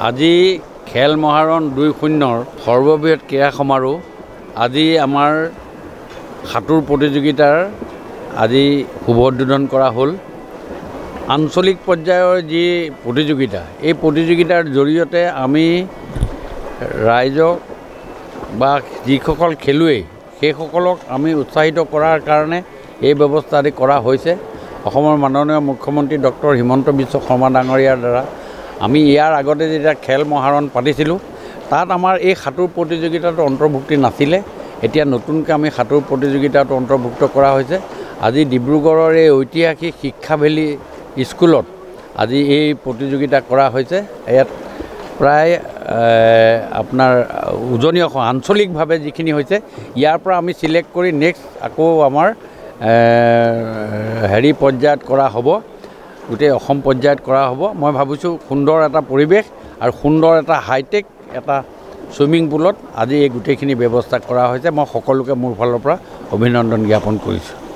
আজি খেল মহাৰণ 2-0 সৰ্ববৃহৎ ক্ৰীড়া সমাৰোহ আজি আমাৰ সাঁতোৰ প্ৰতিযোগিতাৰ আজি শুভ উদ্বোধন কৰা হ'ল। আঞ্চলিক পৰ্যায়ৰ যি প্ৰতিযোগিতা, এই প্ৰতিযোগিতাৰ জৰিয়তে আমি ৰাইজক বা যিসকল খেলুৱৈ সেইসকলক আমি উৎসাহিত কৰাৰ কাৰণে এই ব্যৱস্থা আদি কৰা হৈছে। অসমৰ মাননীয় মুখ্যমন্ত্ৰী ডক্টৰ হিমন্ত বিশ্ব শৰ্মা ডাঙৰীয়াৰ দ্বাৰা আমি ইয়াৰ আগতে যেতিয়া খেল মহাৰণ পাতিছিলোঁ তাত আমাৰ এই সাঁতোৰ প্ৰতিযোগিতাটো অন্তৰ্ভুক্তি নাছিলে। এতিয়া নতুনকৈ আমি সাঁতোৰ প্ৰতিযোগিতাটো অন্তৰ্ভুক্ত কৰা হৈছে। আজি ডিব্ৰুগড়ৰ এই ঐতিহাসিক শিক্ষা ভেলী স্কুলত আজি এই প্ৰতিযোগিতা কৰা হৈছে। ইয়াত প্ৰায় আপোনাৰ উজনি অসম আঞ্চলিকভাৱে যিখিনি হৈছে ইয়াৰ পৰা আমি চিলেক্ট কৰি নেক্সট আকৌ আমাৰ পৰ্যায়ত কৰা হ'ব, গোটেই অসম পৰ্যায়ত কৰা হ'ব। মই ভাবিছোঁ সুন্দৰ এটা পৰিৱেশ আৰু সুন্দৰ এটা হাইটেক এটা ছুইমিং পুলত আজি এই গোটেইখিনি ব্যৱস্থা কৰা হৈছে। মই সকলোকে মোৰ ফালৰ পৰা অভিনন্দন জ্ঞাপন কৰিছোঁ।